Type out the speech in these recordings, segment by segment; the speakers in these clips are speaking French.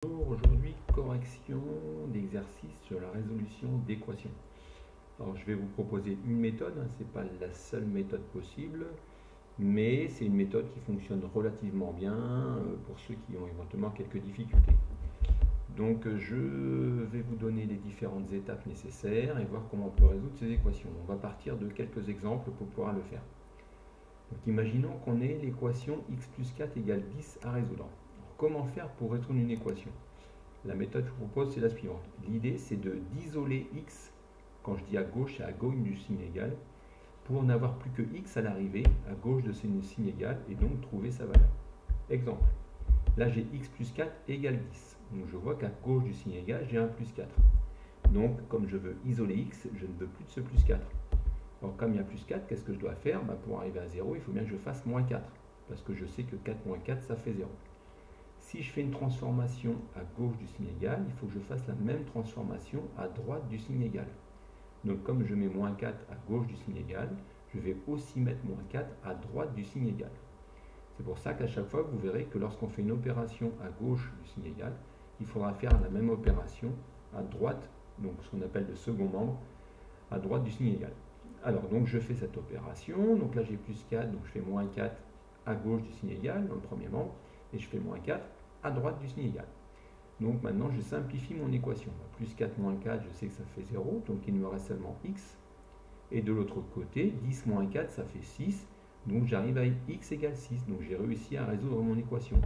Aujourd'hui, correction d'exercice sur la résolution d'équations. Alors, je vais vous proposer une méthode, ce n'est pas la seule méthode possible, mais c'est une méthode qui fonctionne relativement bien pour ceux qui ont éventuellement quelques difficultés. Donc, je vais vous donner les différentes étapes nécessaires et voir comment on peut résoudre ces équations. On va partir de quelques exemples pour pouvoir le faire. Donc, imaginons qu'on ait l'équation x plus 4 égale 10 à résoudre. Comment faire pour résoudre une équation? La méthode que je vous propose, c'est la suivante. L'idée, c'est d'isoler x, quand je dis à gauche, c'est à gauche du signe égal, pour n'avoir plus que x à l'arrivée, à gauche de ce signe égal, et donc trouver sa valeur. Exemple. Là, j'ai x plus 4 égale 10. Donc, je vois qu'à gauche du signe égal, j'ai un plus 4. Donc, comme je veux isoler x, je ne veux plus de ce plus 4. Alors, comme il y a plus 4, qu'est-ce que je dois faire? Pour arriver à 0, il faut bien que je fasse moins 4. Parce que je sais que 4 moins 4, ça fait 0. Si je fais une transformation à gauche du signe égal, il faut que je fasse la même transformation à droite du signe égal. Donc comme je mets moins 4 à gauche du signe égal, je vais aussi mettre moins 4 à droite du signe égal. C'est pour ça qu'à chaque fois, vous verrez que lorsqu'on fait une opération à gauche du signe égal, il faudra faire la même opération à droite, donc ce qu'on appelle le second membre, à droite du signe égal. Alors, donc je fais cette opération, donc là j'ai plus 4, donc je fais moins 4 à gauche du signe égal, dans le premier membre, et je fais moins 4 à droite du signe égal. Donc maintenant, je simplifie mon équation. Plus 4 moins 4, je sais que ça fait 0, donc il me reste seulement x. Et de l'autre côté, 10 moins 4, ça fait 6. Donc j'arrive à x égale 6. Donc j'ai réussi à résoudre mon équation.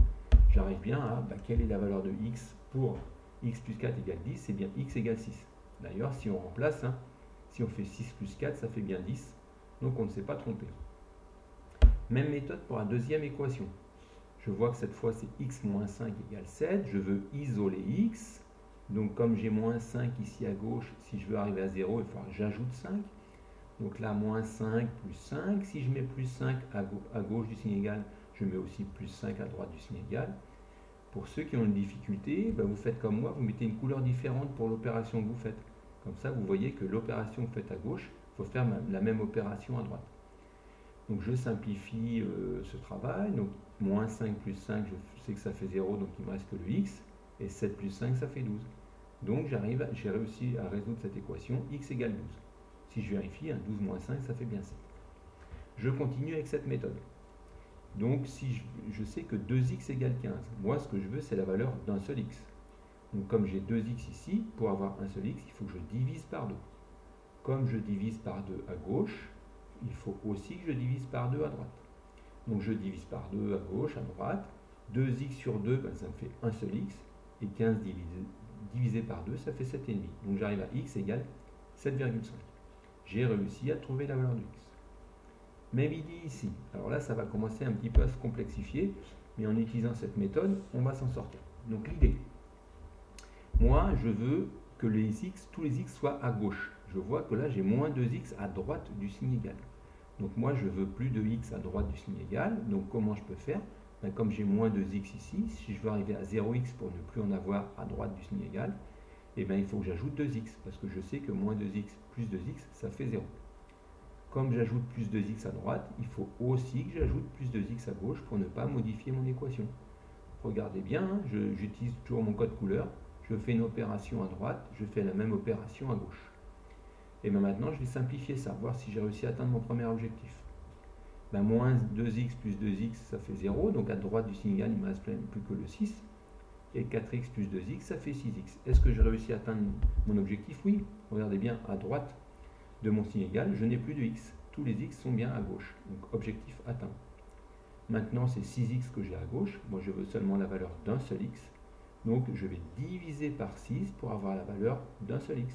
J'arrive bien à, quelle est la valeur de x pour x plus 4 égale 10? C'est bien x égale 6. D'ailleurs, si on remplace, si on fait 6 plus 4, ça fait bien 10. Donc on ne s'est pas trompé. Même méthode pour la deuxième équation. Je vois que cette fois c'est x moins 5 égale 7. Je veux isoler x. Donc comme j'ai moins 5 ici à gauche, si je veux arriver à 0, il faudra que j'ajoute 5. Donc là, moins 5 plus 5. Si je mets plus 5 à gauche du signe égal, je mets aussi plus 5 à droite du signe égal. Pour ceux qui ont une difficulté, vous faites comme moi, vous mettez une couleur différente pour l'opération que vous faites. Comme ça, vous voyez que l'opération que vous faites à gauche, il faut faire la même opération à droite. Donc je simplifie ce travail. Donc moins 5 plus 5, je sais que ça fait 0, donc il ne me reste que le x. Et 7 plus 5, ça fait 12. Donc j'ai réussi à résoudre cette équation, x égale 12. Si je vérifie, 12 moins 5, ça fait bien 7. Je continue avec cette méthode. Donc si je sais que 2x égale 15, moi ce que je veux, c'est la valeur d'un seul x. Donc comme j'ai 2x ici, pour avoir un seul x, il faut que je divise par 2. Comme je divise par 2 à gauche, il faut aussi que je divise par 2 à droite. Donc je divise par 2 à gauche, à droite. 2x sur 2, ça me fait un seul x. Et 15 divisé par 2, ça fait 7,5. Donc j'arrive à x égale 7,5. J'ai réussi à trouver la valeur de x. Même idée ici. Alors là, ça va commencer un petit peu à se complexifier. Mais en utilisant cette méthode, on va s'en sortir. Donc l'idée. Moi, je veux que tous les x soient à gauche. Je vois que là, j'ai moins 2x à droite du signe égal. Donc moi, je veux plus de x à droite du signe égal. Donc comment je peux faire? Comme j'ai moins 2x ici, si je veux arriver à 0x pour ne plus en avoir à droite du signe égal, il faut que j'ajoute 2x, parce que je sais que moins 2x plus 2x, ça fait 0. Comme j'ajoute plus 2x à droite, il faut aussi que j'ajoute plus 2x à gauche pour ne pas modifier mon équation. Regardez bien, j'utilise toujours mon code couleur. Je fais une opération à droite, je fais la même opération à gauche. Et maintenant, je vais simplifier ça, voir si j'ai réussi à atteindre mon premier objectif. Moins 2x plus 2x, ça fait 0. Donc à droite du signe égal, il ne me reste plus que le 6. Et 4x plus 2x, ça fait 6x. Est-ce que j'ai réussi à atteindre mon objectif? Oui. Regardez bien, à droite de mon signe égal, je n'ai plus de x. Tous les x sont bien à gauche. Donc objectif atteint. Maintenant, c'est 6x que j'ai à gauche. Moi, je veux seulement la valeur d'un seul x. Donc, je vais diviser par 6 pour avoir la valeur d'un seul x.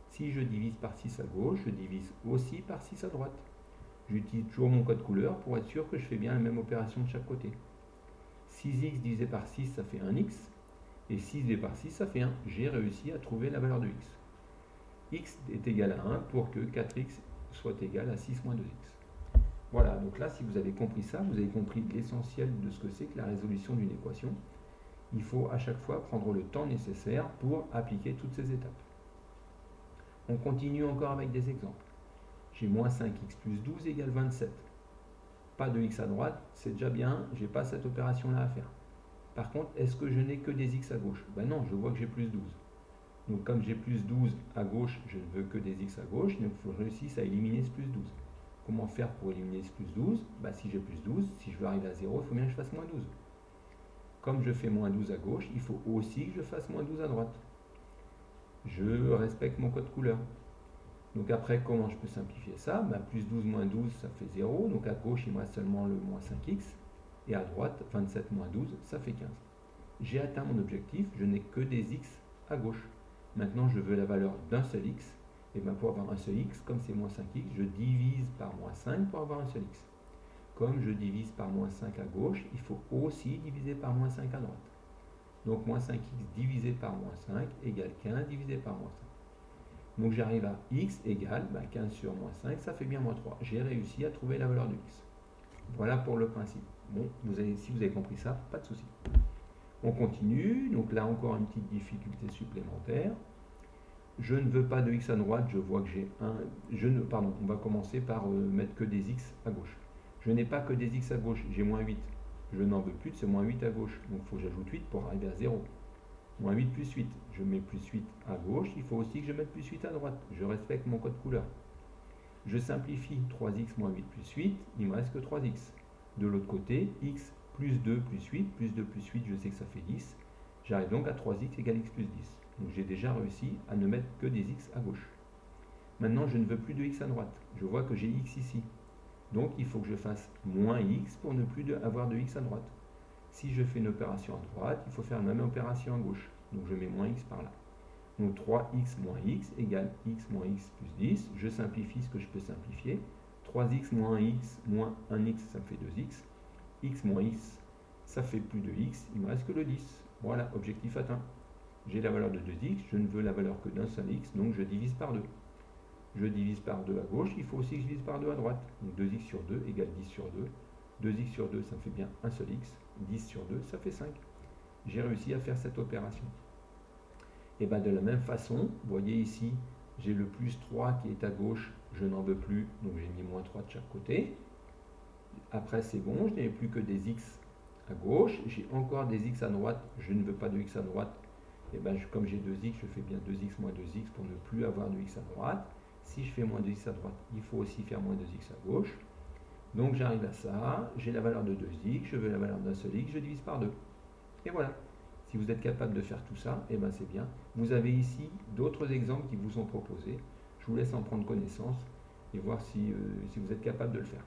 Si je divise par 6 à gauche, je divise aussi par 6 à droite. J'utilise toujours mon code couleur pour être sûr que je fais bien la même opération de chaque côté. 6x divisé par 6, ça fait 1x. Et 6 divisé par 6, ça fait 1. J'ai réussi à trouver la valeur de x. X est égal à 1 pour que 4x soit égal à 6 moins 2x. Voilà, donc là, si vous avez compris ça, vous avez compris l'essentiel de ce que c'est que la résolution d'une équation. Il faut à chaque fois prendre le temps nécessaire pour appliquer toutes ces étapes. On continue encore avec des exemples. J'ai moins 5x plus 12 égale 27. Pas de x à droite, c'est déjà bien, je n'ai pas cette opération-là à faire. Par contre, est-ce que je n'ai que des x à gauche? Ben non, je vois que j'ai plus 12. Donc comme j'ai plus 12 à gauche, je ne veux que des x à gauche, donc il faut que je réussisse à éliminer ce plus 12. Comment faire pour éliminer ce plus 12? Ben, si j'ai plus 12, si je veux arriver à 0, il faut bien que je fasse moins 12. Comme je fais moins 12 à gauche, il faut aussi que je fasse moins 12 à droite. Je respecte mon code couleur. Donc après, comment je peux simplifier ça? Ben, plus 12 moins 12, ça fait 0. Donc à gauche, il me reste seulement le moins 5x. Et à droite, 27 moins 12, ça fait 15. J'ai atteint mon objectif, je n'ai que des x à gauche. Maintenant, je veux la valeur d'un seul x. Et bien pour avoir un seul x, comme c'est moins 5x, je divise par moins 5 pour avoir un seul x. Comme je divise par moins 5 à gauche, il faut aussi diviser par moins 5 à droite. Donc moins 5x divisé par moins 5 égale 15 divisé par moins 5. Donc j'arrive à x égale 15 sur moins 5, ça fait bien moins 3. J'ai réussi à trouver la valeur de x. Voilà pour le principe. Bon, si vous avez compris ça, pas de souci. On continue, donc là encore une petite difficulté supplémentaire. Je ne veux pas de x à droite, je vois que j'ai un... Pardon, on va commencer par mettre que des x à gauche. Je n'ai pas que des x à gauche, j'ai moins 8. Je n'en veux plus de ce moins 8 à gauche, donc il faut que j'ajoute 8 pour arriver à 0. Moins 8 plus 8, je mets plus 8 à gauche, il faut aussi que je mette plus 8 à droite. Je respecte mon code couleur. Je simplifie 3x moins 8 plus 8, il ne me reste que 3x. De l'autre côté, x plus 2 plus 8, plus 2 plus 8, je sais que ça fait 10. J'arrive donc à 3x égale x plus 10. Donc j'ai déjà réussi à ne mettre que des x à gauche. Maintenant, je ne veux plus de x à droite. Je vois que j'ai x ici. Donc il faut que je fasse moins x pour ne plus avoir de x à droite. Si je fais une opération à droite, il faut faire la même opération à gauche. Donc je mets moins x par là. Donc 3x moins x égale x moins x plus 10. Je simplifie ce que je peux simplifier. 3x moins x moins 1x, ça me fait 2x. X moins x, ça fait plus de x. Il ne me reste que le 10. Voilà, objectif atteint. J'ai la valeur de 2x, je ne veux la valeur que d'un seul x, donc je divise par 2. Je divise par 2 à gauche, il faut aussi que je divise par 2 à droite. Donc 2x sur 2 égale 10 sur 2. 2x sur 2, ça me fait bien un seul x. 10 sur 2, ça fait 5. J'ai réussi à faire cette opération. Et bien de la même façon, vous voyez ici, j'ai le plus 3 qui est à gauche, je n'en veux plus, donc j'ai mis moins 3 de chaque côté. Après c'est bon, je n'ai plus que des x à gauche, j'ai encore des x à droite, je ne veux pas de x à droite. Et bien comme j'ai 2x, je fais bien 2x moins 2x pour ne plus avoir de x à droite. Si je fais moins 2x à droite, il faut aussi faire moins 2x à gauche. Donc j'arrive à ça, j'ai la valeur de 2x, je veux la valeur d'un seul x, je divise par 2. Et voilà. Si vous êtes capable de faire tout ça, et ben c'est bien. Vous avez ici d'autres exemples qui vous sont proposés. Je vous laisse en prendre connaissance et voir si vous êtes capable de le faire.